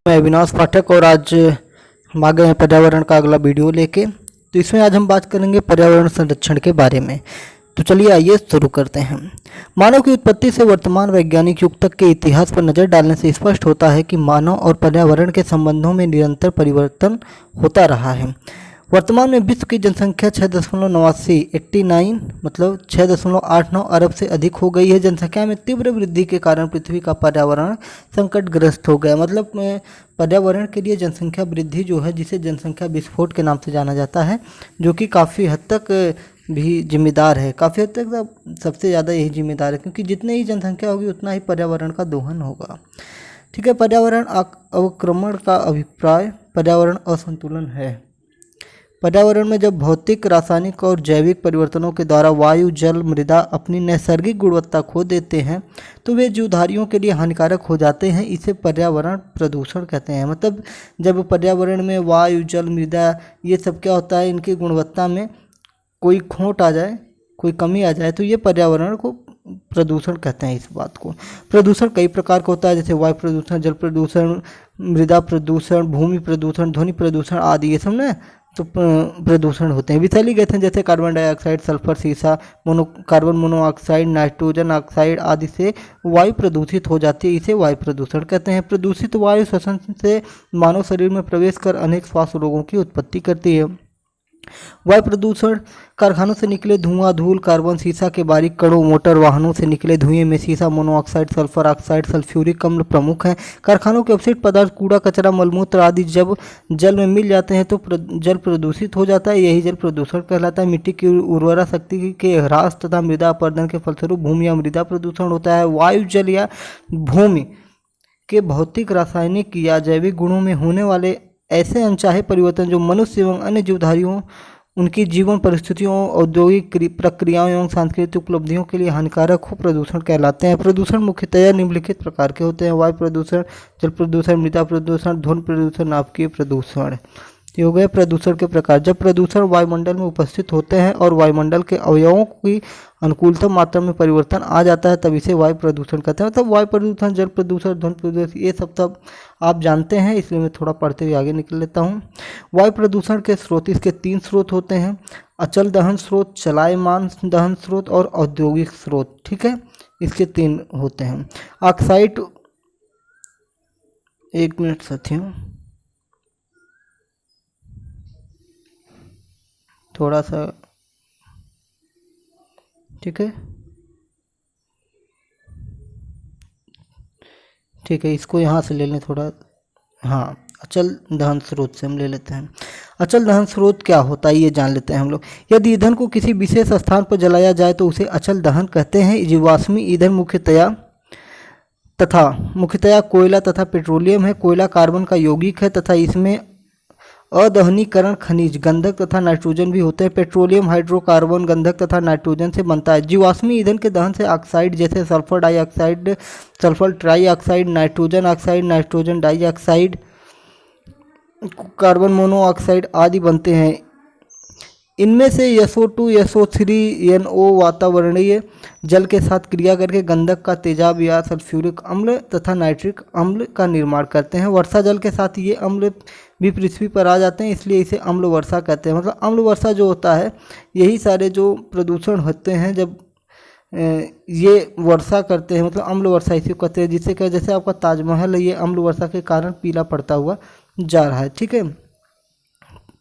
मैं अविनाश पाठक और आज हम आ गए हैं पर्यावरण का अगला वीडियो लेके। तो इसमें आज हम बात करेंगे पर्यावरण संरक्षण के बारे में। तो चलिए आइए शुरू करते हैं। मानव की उत्पत्ति से वर्तमान वैज्ञानिक युग तक के इतिहास पर नज़र डालने से स्पष्ट होता है कि मानव और पर्यावरण के संबंधों में निरंतर परिवर्तन होता रहा है। वर्तमान में विश्व की जनसंख्या 6.89 मतलब 6.89 अरब से अधिक हो गई है। जनसंख्या में तीव्र वृद्धि के कारण पृथ्वी का पर्यावरण संकटग्रस्त हो गया। मतलब पर्यावरण के लिए जनसंख्या वृद्धि जो है, जिसे जनसंख्या विस्फोट के नाम से जाना जाता है, जो कि काफ़ी हद तक भी जिम्मेदार है। काफ़ी हद तक सबसे ज़्यादा यही जिम्मेदार है, क्योंकि जितनी ही जनसंख्या होगी उतना ही पर्यावरण का दोहन होगा। ठीक है। पर्यावरण अवक्रमण का अभिप्राय पर्यावरण असंतुलन है। पर्यावरण में जब भौतिक, रासायनिक और जैविक परिवर्तनों के द्वारा वायु, जल, मृदा अपनी नैसर्गिक गुणवत्ता खो देते हैं तो वे जीवधारियों के लिए हानिकारक हो जाते हैं। इसे पर्यावरण प्रदूषण कहते हैं। मतलब जब पर्यावरण में वायु, जल, मृदा ये सब क्या होता है, इनकी गुणवत्ता में कोई खोट आ जाए, कोई कमी आ जाए, तो ये पर्यावरण को प्रदूषण कहते हैं। इस बात को प्रदूषण कई प्रकार का होता है, जैसे वायु प्रदूषण, जल प्रदूषण, मृदा प्रदूषण, भूमि प्रदूषण, ध्वनि प्रदूषण आदि, ये सब ना तो प्रदूषण होते हैं। विषैली गैसें जैसे कार्बन डाइऑक्साइड, सल्फर, सीसा, कार्बन मोनोऑक्साइड, नाइट्रोजन ऑक्साइड आदि से वायु प्रदूषित हो जाती है। इसे वायु प्रदूषण कहते हैं। प्रदूषित वायु श्वसन से मानव शरीर में प्रवेश कर अनेक स्वास्थ्य रोगों की उत्पत्ति करती है। वायु प्रदूषण कारखानों से निकले धुआं, धूल, कार्बन, सीसा के बारीक कणों, मोटर वाहनों से निकले धुएं में सीसा मोनोऑक्साइड, सल्फर ऑक्साइड, सल्फ्यूरिक अम्ल प्रमुख हैं। कारखानों के अपशिष्ट पदार्थ, कूड़ा कचरा, मलमूत्र आदि जब जल में मिल जाते हैं तो जल प्रदूषित हो जाता है। यही जल प्रदूषण कहलाता है। मिट्टी की उर्वरा शक्ति के ह्रास तथा मृदा अपरदन के फलस्वरूप भूमि या मृदा प्रदूषण होता है। वायु, जल या भूमि के भौतिक, रासायनिक या जैविक गुणों में होने वाले ऐसे अनचाहे परिवर्तन जो मनुष्य एवं अन्य जीवधारियों, उनकी जीवन परिस्थितियों, औद्योगिक प्रक्रियाओं एवं सांस्कृतिक उपलब्धियों के लिए हानिकारक हो प्रदूषण कहलाते हैं। प्रदूषण मुख्यतया निम्नलिखित प्रकार के होते हैं: वायु प्रदूषण, जल प्रदूषण, मृदा प्रदूषण, ध्वनि प्रदूषण, नाभिकीय प्रदूषण। ये हो गए प्रदूषण के प्रकार। जब प्रदूषण वायुमंडल में उपस्थित होते हैं और वायुमंडल के अवयवों की अनुकूलतम मात्रा में परिवर्तन आ जाता है तब इसे वायु प्रदूषण कहते हैं। मतलब वायु प्रदूषण, जल प्रदूषण, ध्वनि प्रदूषण, ये सब आप जानते हैं, इसलिए मैं थोड़ा पढ़ते हुए आगे निकल लेता हूँ। वायु प्रदूषण के स्रोत, इसके 3 स्रोत होते हैं: अचल दहन स्रोत, चलायमान दहन स्रोत और औद्योगिक स्रोत। ठीक है, इसके 3 होते हैं। ऑक्साइड, एक मिनट साथियों, थोड़ा सा, ठीक है ठीक है, इसको यहाँ से ले लें थोड़ा। हाँ, अचल दहन स्रोत से हम ले लेते हैं। अचल दहन स्रोत क्या होता है ये जान लेते हैं हम लोग। यदि ईंधन को किसी विशेष स्थान पर जलाया जाए तो उसे अचल दहन कहते हैं। जीवाश्मी ईंधन मुख्यतया कोयला तथा पेट्रोलियम है। कोयला कार्बन का यौगिक है तथा इसमें अदहनीकरण खनिज, गंधक तथा नाइट्रोजन भी होते हैं। पेट्रोलियम हाइड्रोकार्बन गंधक तथा नाइट्रोजन से बनता है। जीवाश्मी ईंधन के दहन से ऑक्साइड जैसे sulphur dioxide, sulphur trioxide, nitrogen oxide, nitrogen dioxide, carbon monoxide आदि बनते हैं। इनमें से SO2, SO3, NO वातावरणीय जल के साथ क्रिया करके गंधक का तेजाब या सल्फ्यूरिक अम्ल तथा नाइट्रिक अम्ल का निर्माण करते हैं। वर्षा जल के साथ ये अम्ल भी पृथ्वी पर आ जाते हैं, इसलिए इसे अम्ल वर्षा कहते हैं। मतलब अम्ल वर्षा जो होता है, यही सारे जो प्रदूषण होते हैं जब ये वर्षा करते हैं, मतलब अम्ल वर्षा इसी को कहते हैं। जिससे क्या, जैसे आपका ताजमहल है, ये अम्ल वर्षा के कारण पीला पड़ता हुआ जा रहा है। ठीक है,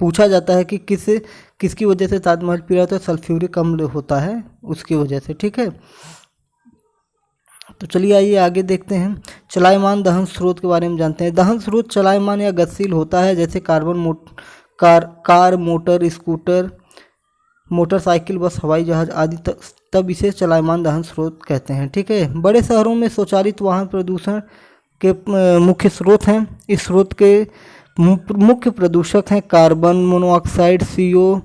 पूछा जाता है कि किसकी वजह से ताजमहल पीला होता है, सल्फ्यूरिक अम्ल होता है उसकी वजह से। ठीक है, तो चलिए आइए आगे देखते हैं। चलायमान दहन स्रोत के बारे में जानते हैं। दहन स्रोत चलायमान या गतिशील होता है, जैसे कार, मोटर, स्कूटर, मोटरसाइकिल, बस, हवाई जहाज आदि। तब इसे चलायमान दहन स्रोत कहते हैं। ठीक है, बड़े शहरों में स्वचालित वाहन प्रदूषण के मुख्य स्रोत हैं। इस स्रोत के मुख्य प्रदूषक हैं carbon monoxide, CO,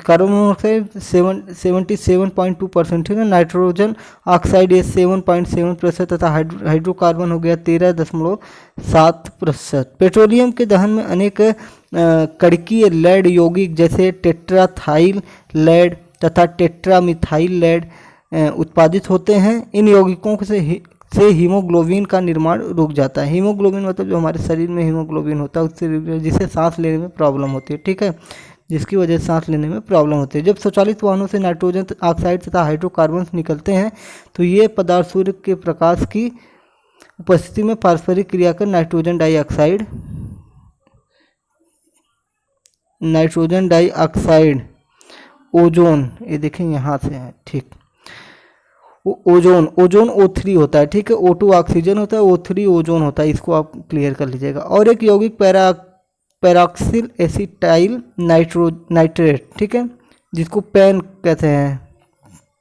carbon monoxide 77.2%, ठीक है, नाइट्रोजन ऑक्साइड ये 7.7% तथा हाइड्रोकार्बन हो गया 13.7%। पेट्रोलियम के दहन में अनेक कड़कीय लेड यौगिक जैसे टेट्राथाइल लेड तथा टेट्रामिथाइल लेड उत्पादित होते हैं। इन यौगिकों से हीमोग्लोबिन का निर्माण रुक जाता है। हीमोग्लोबिन मतलब जो हमारे शरीर में हीमोग्लोबिन होता है उससे, जिससे सांस लेने में प्रॉब्लम होती है, ठीक है, जिसकी वजह से सांस लेने में प्रॉब्लम होती है। जब स्वचालित वाहनों से नाइट्रोजन ऑक्साइड तथा हाइड्रोकार्बन निकलते हैं तो ये पदार्थ सूर्य के प्रकाश की उपस्थिति में पारस्परिक क्रिया कर नाइट्रोजन डाइऑक्साइड ओजोन, ये देखें यहाँ से है, ठीक, ओजोन O3 होता है, ठीक है, O2 ऑक्सीजन होता है, O3 ओजोन होता है, इसको आप क्लियर कर लीजिएगा। और एक यौगिक पैराक्सिल एसिटाइल नाइट्रेट, ठीक है, जिसको पैन कहते हैं।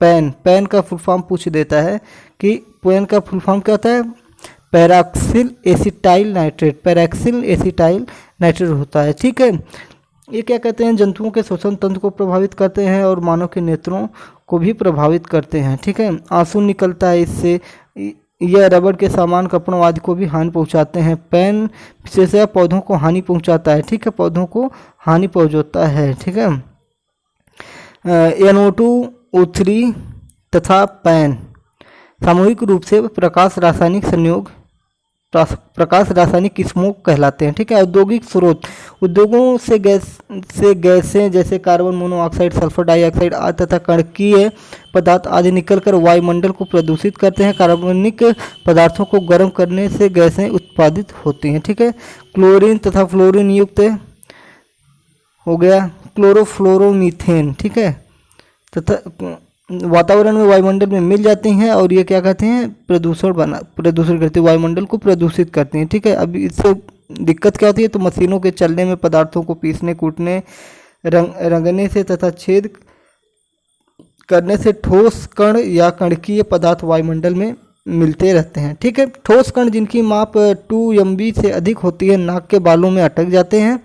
पैन का फुल फॉर्म पूछ देता है कि पैन का फुल फॉर्म क्या होता है, पैराक्सिल एसिटाइल नाइट्रेट होता है, ठीक है। ये क्या कहते हैं, जंतुओं के श्वसन तंत्र को प्रभावित करते हैं और मानव के नेत्रों को भी प्रभावित करते हैं, ठीक है। आंसू निकलता है इससे, यह रबड़ के सामान, कपड़ों आदि को भी हानि पहुंचाते हैं। पैन विशेषतः पौधों को हानि पहुंचाता है, ठीक है, पौधों को हानि पहुंचाता है, ठीक है। NO2 O3 तथा पैन सामूहिक रूप से प्रकाश रासायनिक स्मोक कहलाते हैं, ठीक है। औद्योगिक स्रोत, उद्योगों से गैसें जैसे कार्बन मोनोऑक्साइड, सल्फर डाइऑक्साइड आदि तथा कणकीय पदार्थ आदि निकलकर वायुमंडल को प्रदूषित करते हैं। कार्बनिक पदार्थों को गर्म करने से गैसें उत्पादित होती हैं, ठीक है। क्लोरीन तथा फ्लोरीन युक्त हो गया क्लोरोफ्लोरोमीथेन, ठीक है, तथा वातावरण में वायुमंडल में मिल जाती हैं और ये क्या कहते हैं, प्रदूषण करती है, वायुमंडल को प्रदूषित करती हैं, ठीक है। अब इससे दिक्कत क्या होती है, तो मशीनों के चलने में, पदार्थों को पीसने, कूटने, रंगने से तथा छेद करने से ठोस कण या कणकीय पदार्थ वायुमंडल में मिलते रहते हैं, ठीक है। ठोस कण जिनकी माप 2 MB से अधिक होती है नाक के बालों में अटक जाते हैं।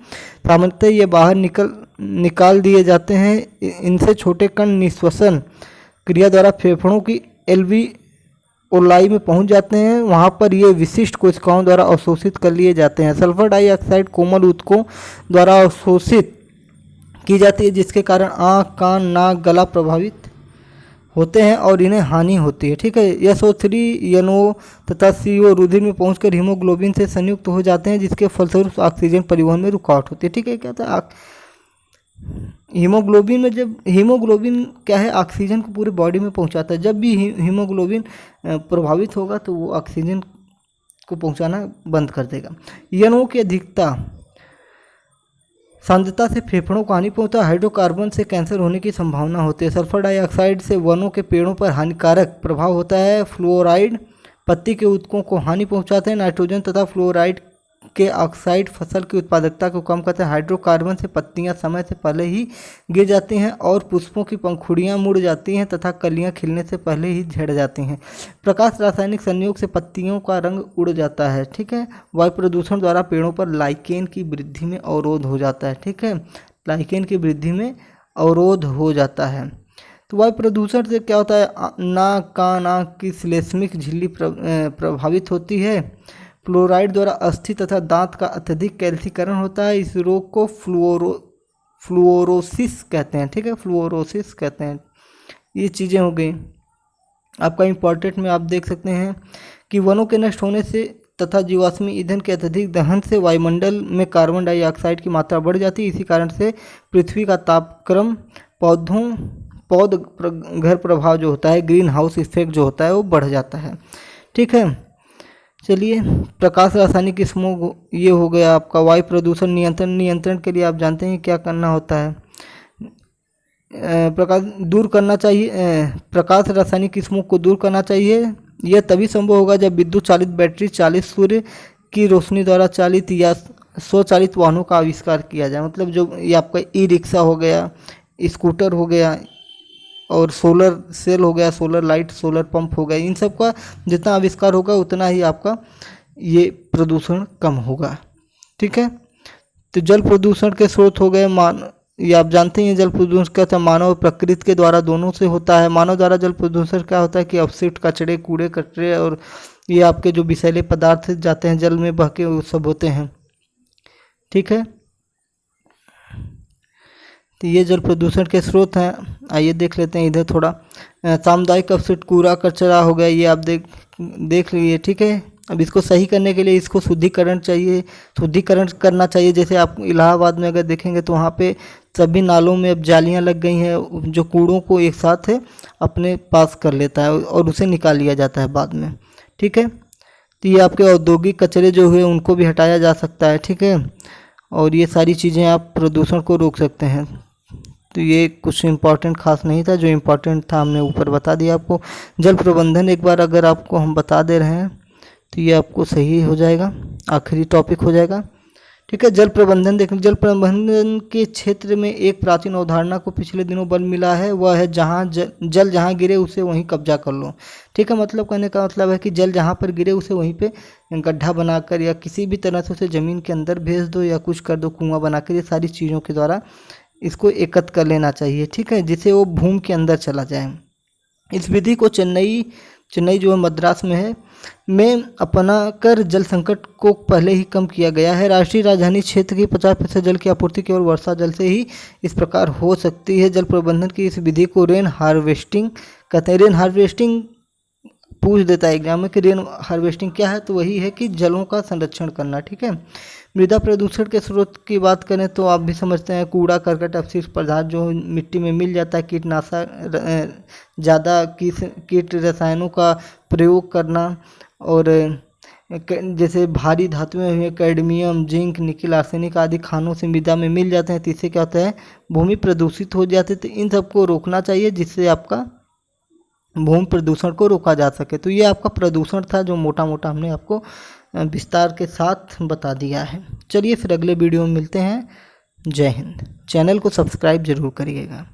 सामान्यतः ये बाहर निकाल दिए जाते हैं। इनसे छोटे कण निःश्वसन क्रिया द्वारा फेफड़ों की एल्वियोलाई में पहुंच जाते हैं, वहां पर ये विशिष्ट कोशिकाओं द्वारा अवशोषित कर लिए जाते हैं। सल्फर डाइऑक्साइड कोमल ऊतकों द्वारा अवशोषित की जाती है, जिसके कारण आँख, कान, नाक, गला प्रभावित होते हैं और इन्हें हानि होती है, ठीक है। SO3 NO तथा CO रुधिर में पहुंचकर हीमोग्लोबिन से संयुक्त हो जाते हैं, जिसके फलस्वरूप ऑक्सीजन परिवहन में रुकावट होती है, ठीक है। क्या होता है, हीमोग्लोबिन में, जब हीमोग्लोबिन क्या है, ऑक्सीजन को पूरे बॉडी में पहुंचाता है। जब भी हीमोग्लोबिन प्रभावित होगा तो वो ऑक्सीजन को पहुंचाना बंद कर देगा। NO की अधिकता सांद्रता से फेफड़ों को हानि पहुंचता है। हाइड्रोकार्बन से कैंसर होने की संभावना होती है। सल्फर डाइऑक्साइड से वनों के पेड़ों पर हानिकारक प्रभाव होता है। फ्लोराइड पत्ती के ऊतकों को हानि पहुंचाते हैं। नाइट्रोजन तथा फ्लोराइड के ऑक्साइड फसल की उत्पादकता को कम करते हैं। हाइड्रोकार्बन से पत्तियां समय से पहले ही गिर जाती हैं और पुष्पों की पंखुड़ियां मुड़ जाती हैं तथा कलियां खिलने से पहले ही झड़ जाती हैं। प्रकाश रासायनिक संयोग से पत्तियों का रंग उड़ जाता है, ठीक है। वायु प्रदूषण द्वारा पेड़ों पर लाइकेन की वृद्धि में अवरोध हो जाता है, ठीक है। लाइकेन की वृद्धि में अवरोध हो जाता है। तो वायु प्रदूषण से क्या होता है, नाक, कान, आँख की श्लेष्मिक झिल्ली प्रभावित होती है। फ्लोराइड द्वारा अस्थि तथा दांत का अत्यधिक कैल्सीकरण होता है। इस रोग को फ्लूओरोसिस कहते हैं, ठीक है, फ्लूओरोसिस कहते हैं। ये चीज़ें हो गई आपका इम्पोर्टेंट में। आप देख सकते हैं कि वनों के नष्ट होने से तथा जीवाश्मी ईंधन के अत्यधिक दहन से वायुमंडल में कार्बन डाइऑक्साइड की मात्रा बढ़ जाती है। इसी कारण से पृथ्वी का तापक्रम पौध घर प्रभाव जो होता है, ग्रीन हाउस इफेक्ट जो होता है, वो बढ़ जाता है, ठीक है। चलिए, प्रकाश रासायनिक स्मोग ये हो गया आपका। वायु प्रदूषण नियंत्रण के लिए आप जानते हैं क्या करना होता है, प्रकाश रासायनिक स्मोग को दूर करना चाहिए। यह तभी संभव होगा जब विद्युत चालित बैटरी चालित सूर्य की रोशनी द्वारा चालित या स्वचालित वाहनों का आविष्कार किया जाए। मतलब जो ये आपका ई-रिक्शा हो गया, स्कूटर हो गया और सोलर सेल हो गया, सोलर लाइट, सोलर पंप हो गया, इन सब का जितना आविष्कार होगा उतना ही आपका ये प्रदूषण कम होगा, ठीक है। तो जल प्रदूषण के स्रोत हो गए, ये आप जानते हैं जल प्रदूषण क्या होता है, मानव और प्रकृति के द्वारा दोनों से होता है। मानव द्वारा जल प्रदूषण क्या होता है कि अपशिष्ट, कचड़े, कूड़े कचरे और ये आपके जो विषैले पदार्थ जाते हैं जल में बह के, वो सब होते हैं, ठीक है। तो ये जल प्रदूषण के स्रोत हैं। आइए देख लेते हैं इधर थोड़ा। सामुदायिक अपशिष्ट, कूड़ा कचरा हो गया, ये आप देख लीजिए, ठीक है। अब इसको सही करने के लिए इसको शुद्धिकरण करना चाहिए। जैसे आप इलाहाबाद में अगर देखेंगे तो वहाँ पे सभी नालों में अब जालियाँ लग गई हैं, जो कूड़ों को एक साथ है अपने पास कर लेता है और उसे निकाल लिया जाता है बाद में, ठीक है। तो ये आपके औद्योगिक कचरे जो हुए उनको भी हटाया जा सकता है, ठीक है। और ये सारी चीज़ें आप प्रदूषण को रोक सकते हैं। तो ये कुछ इम्पोर्टेंट खास नहीं था, जो इम्पोर्टेंट था हमने ऊपर बता दिया आपको। जल प्रबंधन एक बार अगर आपको हम बता दे रहे हैं तो ये आपको सही हो जाएगा, आखिरी टॉपिक हो जाएगा, ठीक है। जल प्रबंधन देखें, जल प्रबंधन के क्षेत्र में एक प्राचीन अवधारणा को पिछले दिनों बल मिला है, वह है जहाँ जल जहाँ गिरे उसे वहीं कब्जा कर लो, ठीक है। मतलब कहने का मतलब है कि जल जहाँ पर गिरे उसे वहीं पे गड्ढा बनाकर या किसी भी तरह से उसे ज़मीन के अंदर भेज दो या कुछ कर दो, कुआं बनाकर, ये सारी चीज़ों के द्वारा इसको एकत्र कर लेना चाहिए, ठीक है, जिससे वो भूमि के अंदर चला जाए। इस विधि को चेन्नई जो है मद्रास में है, में अपना कर जल संकट को पहले ही कम किया गया है। राष्ट्रीय राजधानी क्षेत्र की 50% जल की आपूर्ति केवल वर्षा जल से ही इस प्रकार हो सकती है। जल प्रबंधन की इस विधि को रेन हार्वेस्टिंग कहते हैं। रेन हार्वेस्टिंग पूछ देता है एग्जाम में कि रेन हार्वेस्टिंग क्या है, तो वही है कि जलों का संरक्षण करना, ठीक है। मृदा प्रदूषण के स्रोत की बात करें तो आप भी समझते हैं, कूड़ा करकट अपशिष्ट पदार्थ जो मिट्टी में मिल जाता है, कीटनाशक ज़्यादा कीट रसायनों का प्रयोग करना, और जैसे भारी धातुएं हुई, कैडमियम, जिंक, निकल, आर्सेनिक आदि खानों से मृदा में मिल जाते हैं, तो इससे क्या होता है, भूमि प्रदूषित हो जाती है। तो इन सबको रोकना चाहिए जिससे आपका भूमि प्रदूषण को रोका जा सके। तो ये आपका प्रदूषण था जो मोटा मोटा हमने आपको विस्तार के साथ बता दिया है। चलिए फिर अगले वीडियो में मिलते हैं। जय हिंद। चैनल को सब्सक्राइब जरूर करिएगा।